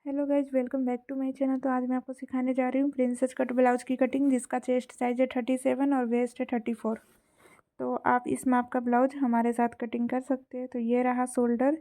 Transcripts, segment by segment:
Hello guys, welcome back to my channel. तो आज मैं आपको सिखाने जा रही हूँ प्रिंसेस कट ब्लाउज की कटिंग, जिसका चेस्ट साइज है 37 और वेस्ट है 34। तो आप इस माप का ब्लाउज हमारे साथ कटिंग कर सकते हैं। तो ये रहा शोल्डर,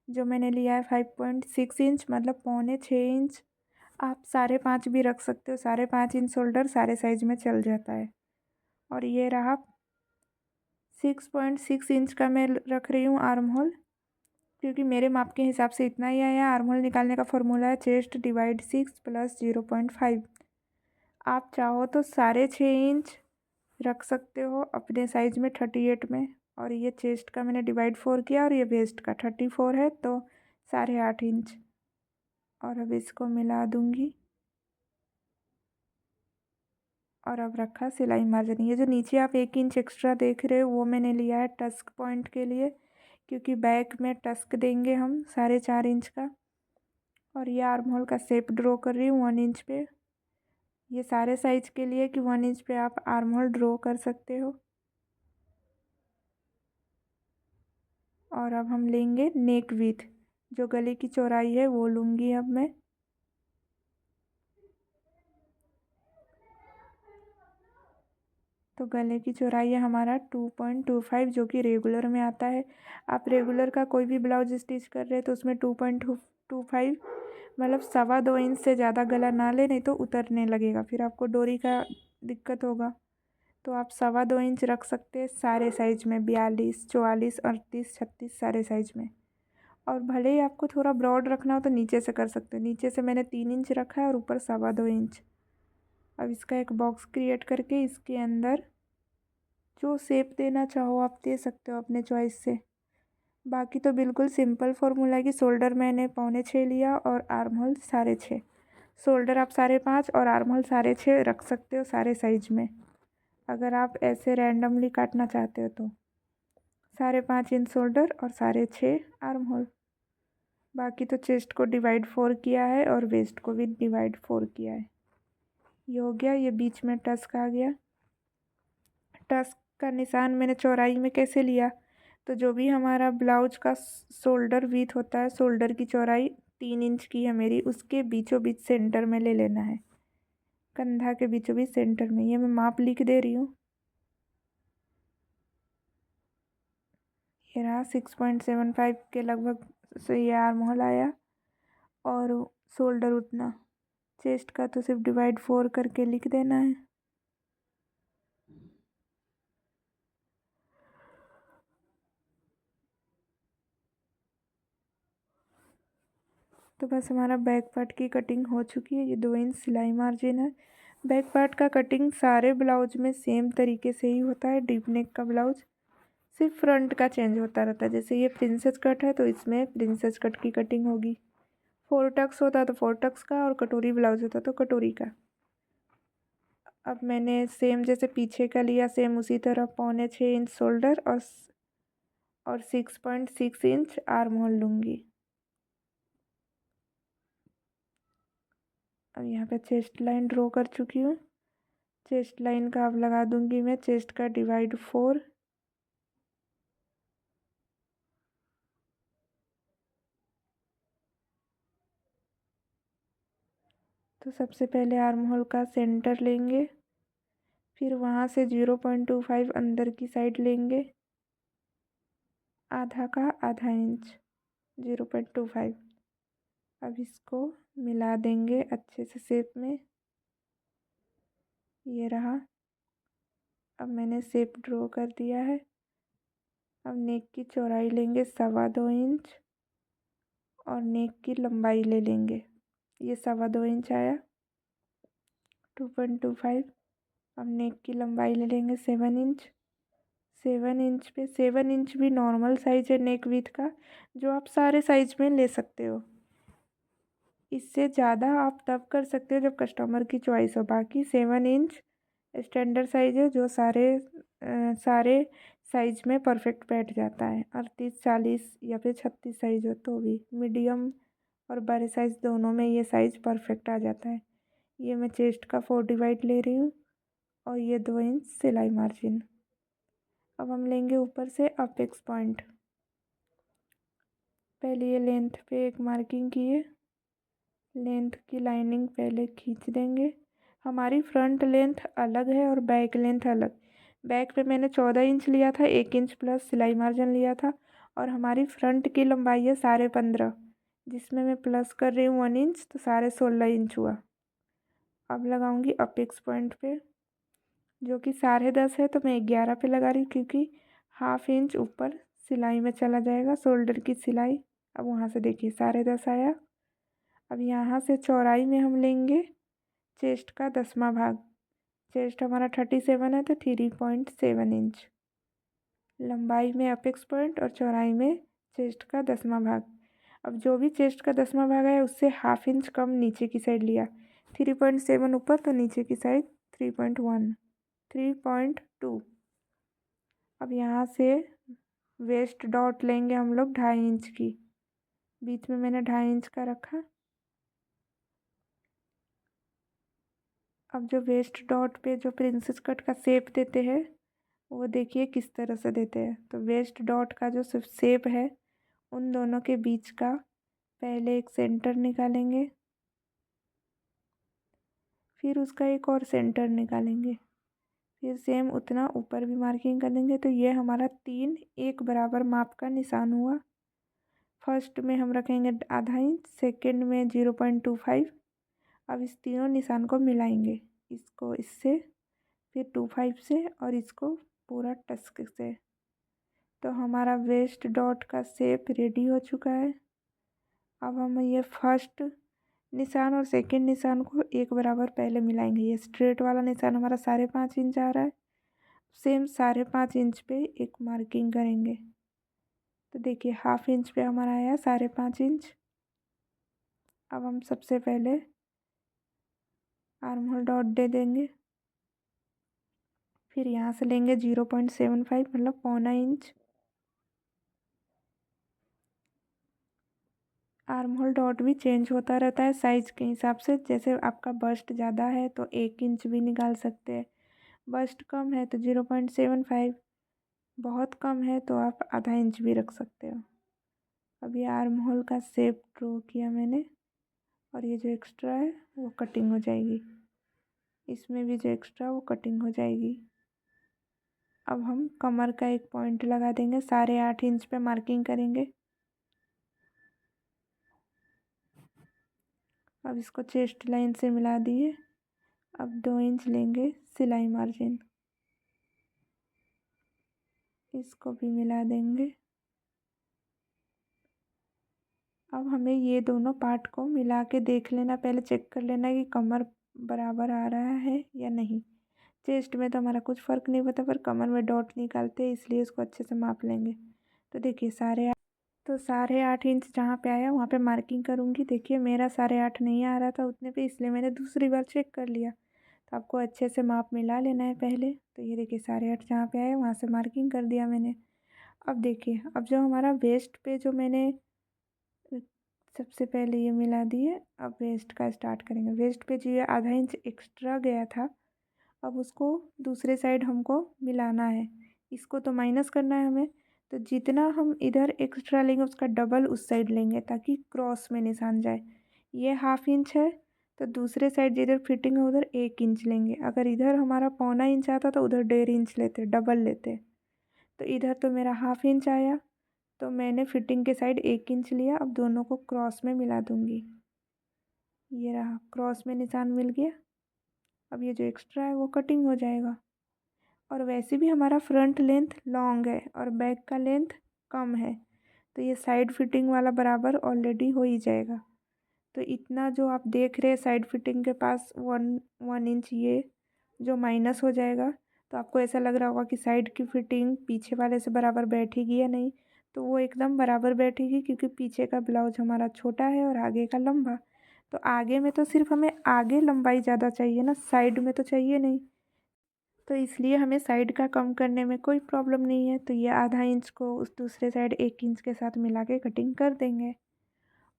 जो मैंने लिया है 5.6 इंच, मतलब 5.25 इंच। आप 5.5 भी रख सकते हो। 5.5 इंच शोल्डर सारे साइज में चल जाता है। और ये रहा 6.6 इंच का मैं रख रही हूँ आर्म होल, क्योंकि मेरे माप के हिसाब से इतना ही आया। आर्म होल निकालने का फॉर्मूला है चेस्ट डिवाइड 6 प्लस 0.5। आप चाहो तो 6.5 इंच रख सकते हो अपने साइज में 38 में। और ये चेस्ट का मैंने डिवाइड 4 किया और ये वेस्ट का 34 है, तो 8.5 इंच। और अब इसको मिला दूंगी। और अब रखा सिलाई मार्जिन। ये जो नीचे आप 1 इंच एक्स्ट्रा देख रहे हो, वो मैंने लिया है टस्क पॉइंट के लिए, क्योंकि बैक में टस्क देंगे हम 4.5 इंच का। और ये आर्म होल का शेप ड्रॉ कर रही हूँ 1 इंच पे। ये सारे साइज के लिए कि 1 इंच पे आप आर्म होल ड्रॉ कर सकते हो। और अब हम लेंगे नेक विथ, जो गले की चौड़ाई है वो लूँगी अब मैं। तो गले की चौड़ाई है हमारा 2.25, जो कि रेगुलर में आता है। आप रेगुलर का कोई भी ब्लाउज स्टिच कर रहे हैं तो उसमें 2.25, मतलब 2.25 इंच से ज़्यादा गला ना ले, नहीं तो उतरने लगेगा, फिर आपको डोरी का दिक्कत होगा। तो आप 2.25 इंच रख सकते हैं सारे साइज में, 42, 44, 38, 36 सारे साइज में। और भले ही आपको थोड़ा ब्रॉड रखना हो तो नीचे से कर सकते हो। नीचे से मैंने 3 इंच रखा है और ऊपर 2.25 इंच। अब इसका एक बॉक्स क्रिएट करके इसके अंदर जो शेप देना चाहो आप दे सकते हो अपने चॉइस से। बाकी तो बिल्कुल सिंपल फॉर्मूला है कि शोल्डर मैंने 5.25 लिया और आर्म होल 6.5। शोल्डर आप 5.5 और आर्म होल 6.5 रख सकते हो सारे साइज में, अगर आप ऐसे रैंडमली काटना चाहते हो तो। 5.5 इंच शोल्डर और 6.5 आर्म होल। बाकी तो चेस्ट को डिवाइड 4 किया है और वेस्ट को भी डिवाइड 4 किया है। ये हो गया। ये बीच में टस्क आ गया। टस्क का निशान मैंने चौड़ाई में कैसे लिया, तो जो भी हमारा ब्लाउज का शोल्डर विड्थ होता है, शोल्डर की चौड़ाई 3 इंच की है मेरी, उसके बीचों बीच सेंटर में ले लेना है। कंधा के बीचों बीच सेंटर में। ये मैं माप लिख दे रही हूँ। ये रहा 6.75 के लगभग से ये आर्म होल आया। और शोल्डर उतना, चेस्ट का तो सिर्फ डिवाइड 4 करके लिख देना है। तो बस हमारा बैक पार्ट की कटिंग हो चुकी है। ये 2 इंच सिलाई मार्जिन है। बैक पार्ट का कटिंग सारे ब्लाउज में सेम तरीके से ही होता है। डीप नेक का ब्लाउज सिर्फ फ्रंट का चेंज होता रहता है। जैसे ये प्रिंसेस कट है तो इसमें प्रिंसेस कट की कटिंग होगी। 4 टक्स होता तो 4 टक्स का, और कटोरी ब्लाउज होता तो कटोरी का। अब मैंने सेम जैसे पीछे का लिया, सेम उसी तरह 5.25 इंच शोल्डर और 6.6 इंच आर्म होल लूँगी। अब यहाँ पे चेस्ट लाइन ड्रॉ कर चुकी हूँ। चेस्ट लाइन का अब लगा दूंगी मैं चेस्ट का डिवाइड 4। तो सबसे पहले आर्म होल का सेंटर लेंगे, फिर वहाँ से 0.25 अंदर की साइड लेंगे, आधा का आधा इंच, 0.25। अब इसको मिला देंगे अच्छे से शेप में। ये रहा। अब मैंने शेप ड्रॉ कर दिया है। अब नेक की चौड़ाई लेंगे 2.25 इंच और नेक की लंबाई ले लेंगे। ये 2.25 इंच आया, 2.25। अब नेक की लंबाई ले लेंगे 7 इंच। 7 इंच पे 7 इंच भी नॉर्मल साइज है नेक विथ का, जो आप सारे साइज में ले सकते हो। इससे ज़्यादा आप तब कर सकते हो जब कस्टमर की चॉइस हो। बाकी 7 इंच स्टैंडर्ड साइज है, जो सारे साइज में परफेक्ट बैठ जाता है। 38, 40 या फिर 36 साइज हो तो भी, मीडियम और बड़े साइज दोनों में ये साइज परफेक्ट आ जाता है। ये मैं चेस्ट का 4 डिवाइड ले रही हूँ और ये 2 इंच सिलाई मार्जिन। अब हम लेंगे ऊपर से अपेक्स पॉइंट। पहले ये लेंथ पे एक मार्किंग किए, लेंथ की लाइनिंग पहले खींच देंगे। हमारी फ्रंट लेंथ अलग है और बैक लेंथ अलग। बैक पे मैंने 14 इंच लिया था, 1 इंच प्लस सिलाई मार्जिन लिया था, और हमारी फ्रंट की लंबाई है 15.5, जिसमें मैं प्लस कर रही हूँ 1 इंच, तो 16.5 इंच हुआ। अब लगाऊंगी अपेक्स पॉइंट पे, जो कि 10.5 है, तो मैं 11 पे लगा रही हूँ, क्योंकि हाफ इंच ऊपर सिलाई में चला जाएगा, शोल्डर की सिलाई। अब वहाँ से देखिए 10.5 आया। अब यहाँ से चौड़ाई में हम लेंगे चेस्ट का 10वां भाग। चेस्ट हमारा 37 है, तो 3.7 इंच। लंबाई में अपेक्स पॉइंट और चौड़ाई में चेस्ट का 10वां भाग। अब जो भी चेस्ट का 10वां भाग है उससे हाफ इंच कम नीचे की साइड लिया। 3.7 ऊपर, तो नीचे की साइड 3.1, 3.2। अब यहाँ से वेस्ट डॉट लेंगे हम लोग 2.5 इंच की। बीच में मैंने 2.5 इंच का रखा। अब जो वेस्ट डॉट पे जो प्रिंसेस कट का शेप देते हैं, वो देखिए किस तरह से देते हैं। तो वेस्ट डॉट का जो शेप है, उन दोनों के बीच का पहले एक सेंटर निकालेंगे, फिर उसका एक और सेंटर निकालेंगे, फिर सेम उतना ऊपर भी मार्किंग कर देंगे। तो ये हमारा 3 एक बराबर माप का निशान हुआ। फर्स्ट में हम रखेंगे ½ इंच, सेकेंड में 0.25। अब इस तीनों निशान को मिलाएंगे, इसको इससे, फिर 25 से, और इसको पूरा टस्क से। तो हमारा वेस्ट डॉट का शेप रेडी हो चुका है। अब हम ये फर्स्ट निशान और सेकंड निशान को एक बराबर पहले मिलाएंगे। ये स्ट्रेट वाला निशान हमारा 5.5 इंच आ रहा है, सेम 5.5 इंच पे एक मार्किंग करेंगे। तो देखिए हाफ इंच पे हमारा आया 5.5 इंच। अब हम सबसे पहले आर्म होल डॉट दे देंगे, फिर यहाँ से लेंगे 0.75, मतलब 0.25 इंच। आर्म होल डॉट भी चेंज होता रहता है साइज़ के हिसाब से। जैसे आपका बस्ट ज़्यादा है तो 1 इंच भी निकाल सकते हैं, बस्ट कम है तो 0.75, बहुत कम है तो आप ½ इंच भी रख सकते हो। अब ये आर्म होल का शेप ड्रॉ किया मैंने, और ये जो एक्स्ट्रा है वो कटिंग हो जाएगी, इसमें भी जो एक्स्ट्रा वो कटिंग हो जाएगी। अब हम कमर का एक पॉइंट लगा देंगे, 8.5 इंच पे मार्किंग करेंगे। अब इसको चेस्ट लाइन से मिला दिए। अब 2 इंच लेंगे सिलाई मार्जिन, इसको भी मिला देंगे। अब हमें ये दोनों पार्ट को मिला के देख लेना, पहले चेक कर लेना कि कमर बराबर आ रहा है या नहीं। चेस्ट में तो हमारा कुछ फ़र्क नहीं पड़ता, पर कमर में डॉट निकालते हैं, इसलिए इसको अच्छे से माप लेंगे। तो देखिए 8.5 इंच जहाँ पे आया वहाँ पे मार्किंग करूँगी। देखिए मेरा 8.5 नहीं आ रहा था उतने पे, इसलिए मैंने दूसरी बार चेक कर लिया। तो आपको अच्छे से माप मिला लेना है पहले। तो ये देखिए 8.5 जहाँ पे आया वहाँ से मार्किंग कर दिया मैंने। अब देखिए, अब जो हमारा वेस्ट पे जो मैंने सबसे पहले ये मिला दिए, अब वेस्ट का स्टार्ट करेंगे। वेस्ट पे जो ये ½ इंच एक्स्ट्रा गया था, अब उसको दूसरे साइड हमको मिलाना है, इसको तो माइनस करना है हमें। तो जितना हम इधर एक्स्ट्रा लेंगे उसका डबल उस साइड लेंगे, ताकि क्रॉस में निशान जाए। ये ½ इंच है, तो दूसरे साइड जिधर फिटिंग है उधर 1 इंच लेंगे। अगर इधर हमारा 0.25 इंच आता तो उधर 1.5 इंच लेते, डबल लेते। तो इधर तो मेरा ½ इंच आया, तो मैंने फिटिंग के साइड 1 इंच लिया। अब दोनों को क्रॉस में मिला दूँगी, ये रहा, क्रॉस में निशान मिल गया। अब ये जो एक्स्ट्रा है वो कटिंग हो जाएगा। और वैसे भी हमारा फ्रंट लेंथ लॉन्ग है और बैक का लेंथ कम है, तो ये साइड फिटिंग वाला बराबर ऑलरेडी हो ही जाएगा। तो इतना जो आप देख रहे हैं साइड फिटिंग के पास 1 इंच, ये जो माइनस हो जाएगा, तो आपको ऐसा लग रहा होगा कि साइड की फिटिंग पीछे वाले से बराबर बैठेगी या नहीं। तो वो एकदम बराबर बैठेगी, क्योंकि पीछे का ब्लाउज हमारा छोटा है और आगे का लंबा। तो आगे में तो सिर्फ हमें आगे लंबाई ज़्यादा चाहिए ना, साइड में तो चाहिए नहीं। तो इसलिए हमें साइड का कम करने में कोई प्रॉब्लम नहीं है। तो ये ½ इंच को उस दूसरे साइड 1 इंच के साथ मिला के कटिंग कर देंगे।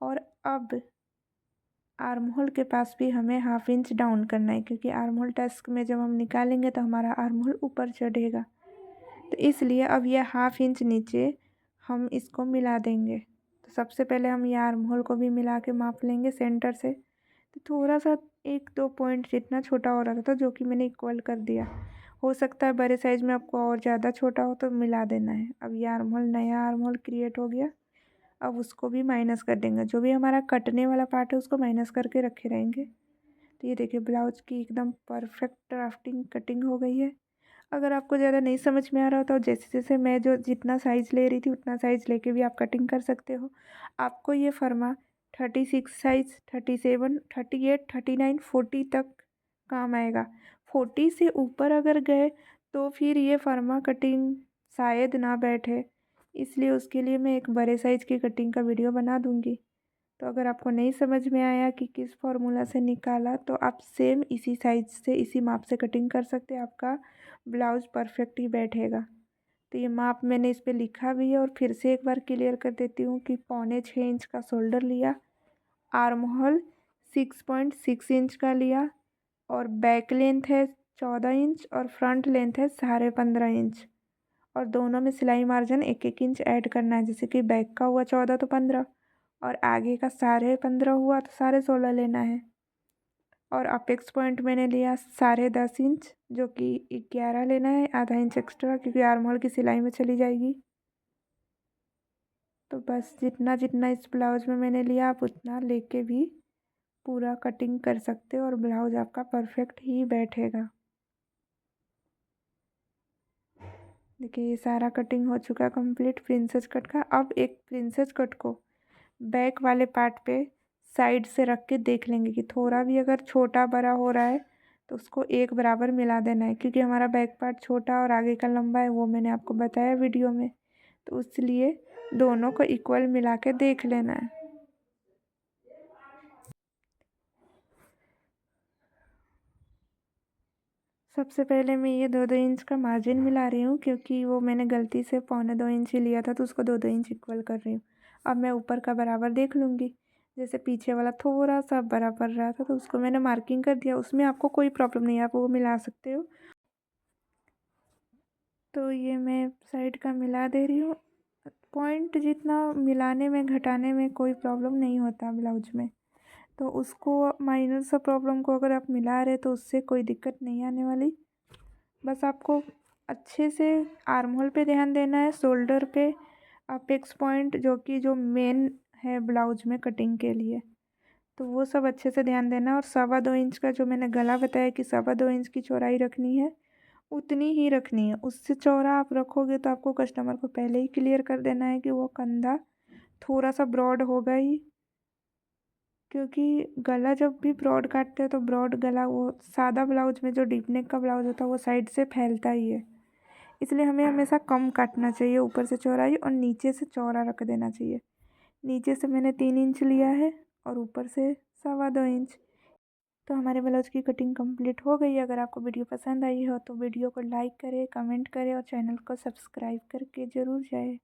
और अब आर्म होल के पास भी हमें ½ इंच डाउन करना है, क्योंकि आर्म होल टस्क में जब हम निकालेंगे तो हमारा आर्म होल ऊपर चढ़ेगा। तो इसलिए अब यह ½ इंच नीचे हम इसको मिला देंगे। तो सबसे पहले हम ये आर्म होल को भी मिला के माप लेंगे सेंटर से। तो थोड़ा सा 1-2 पॉइंट जितना छोटा हो रहा था जो कि मैंने इक्वल कर दिया। हो सकता है बड़े साइज़ में आपको और ज़्यादा छोटा हो तो मिला देना है। अब ये आर्म होल, नया आर्म होल क्रिएट हो गया। अब उसको भी माइनस कर देंगे, जो भी हमारा कटने वाला पार्ट है उसको माइनस करके रखे रहेंगे। तो ये देखिए ब्लाउज की एकदम परफेक्ट ड्राफ्टिंग कटिंग हो गई है। अगर आपको ज़्यादा नहीं समझ में आ रहा हो तो जैसे जैसे मैं जो जितना साइज़ ले रही थी उतना साइज़ लेके भी आप कटिंग कर सकते हो। आपको ये फर्मा 36 साइज़, 37, 38, 39, 40 तक काम आएगा। 40 से ऊपर अगर गए तो फिर ये फर्मा कटिंग शायद ना बैठे, इसलिए उसके लिए मैं एक बड़े साइज़ की कटिंग का वीडियो बना दूँगी। तो अगर आपको नहीं समझ में आया कि किस फॉर्मूला से निकाला तो आप सेम इसी साइज से इसी माप से कटिंग कर सकते हैं, आपका ब्लाउज परफेक्ट ही बैठेगा। तो ये माप मैंने इस पे लिखा भी है और फिर से एक बार क्लियर कर देती हूँ कि 6.25 इंच का शोल्डर लिया, आर्म होल 6.6 इंच का लिया और बैक लेंथ है 14 इंच और फ्रंट लेंथ है 15.5 इंच। और दोनों में सिलाई मार्जिन 1-1 इंच ऐड करना है। जैसे कि बैक का हुआ 14 तो 15 और आगे का 15.5 हुआ तो 16.5 लेना है। और अपेक्स पॉइंट मैंने लिया 10.5 इंच, जो कि 11 लेना है, आधा इंच एक्स्ट्रा क्योंकि आर्म होल की सिलाई में चली जाएगी। तो बस जितना जितना इस ब्लाउज में मैंने लिया आप उतना लेके भी पूरा कटिंग कर सकते हो और ब्लाउज आपका परफेक्ट ही बैठेगा। देखिए ये सारा कटिंग हो चुका कंप्लीट प्रिंसेस कट का। अब एक प्रिंसेस कट को बैक वाले पार्ट पे साइड से रख के देख लेंगे कि थोड़ा भी अगर छोटा बड़ा हो रहा है तो उसको एक बराबर मिला देना है, क्योंकि हमारा बैक पार्ट छोटा और आगे का लंबा है, वो मैंने आपको बताया वीडियो में। तो इसलिए दोनों को इक्वल मिला के देख लेना है। सबसे पहले मैं ये 2-2 इंच का मार्जिन मिला रही हूँ, क्योंकि वो मैंने गलती से 1.25 इंच ही लिया था तो उसको 2-2 इंच इक्वल कर रही हूँ। अब मैं ऊपर का बराबर देख लूँगी। जैसे पीछे वाला थोड़ा सा बड़ा पड़ रहा था तो उसको मैंने मार्किंग कर दिया, उसमें आपको कोई प्रॉब्लम नहीं है, आप वो मिला सकते हो। तो ये मैं साइड का मिला दे रही हूँ। पॉइंट जितना मिलाने में घटाने में कोई प्रॉब्लम नहीं होता ब्लाउज में, तो उसको माइनर सा प्रॉब्लम को अगर आप मिला रहे तो उससे कोई दिक्कत नहीं आने वाली। बस आपको अच्छे से आर्म होल पे ध्यान देना है, शोल्डर पे, अपेक्स पॉइंट जो कि जो मेन है ब्लाउज में कटिंग के लिए, तो वो सब अच्छे से ध्यान देना। और 2.25 इंच का जो मैंने गला बताया कि 2.25 इंच की चौड़ाई रखनी है, उतनी ही रखनी है। उससे चौड़ा आप रखोगे तो आपको कस्टमर को पहले ही क्लियर कर देना है कि वो कंधा थोड़ा सा ब्रॉड होगा ही, क्योंकि गला जब भी ब्रॉड काटते हैं तो ब्रॉड गला वो सादा ब्लाउज में जो डीप नेक का ब्लाउज होता है वो साइड से फैलता ही है, इसलिए हमें हमेशा कम काटना चाहिए ऊपर से चौड़ाई और नीचे से चौड़ा रख देना चाहिए। नीचे से मैंने 3 इंच लिया है और ऊपर से 2.25 इंच। तो हमारे ब्लाउज की कटिंग कंप्लीट हो गई। अगर आपको वीडियो पसंद आई हो तो वीडियो को लाइक करें, कमेंट करें और चैनल को सब्सक्राइब करके ज़रूर जाए।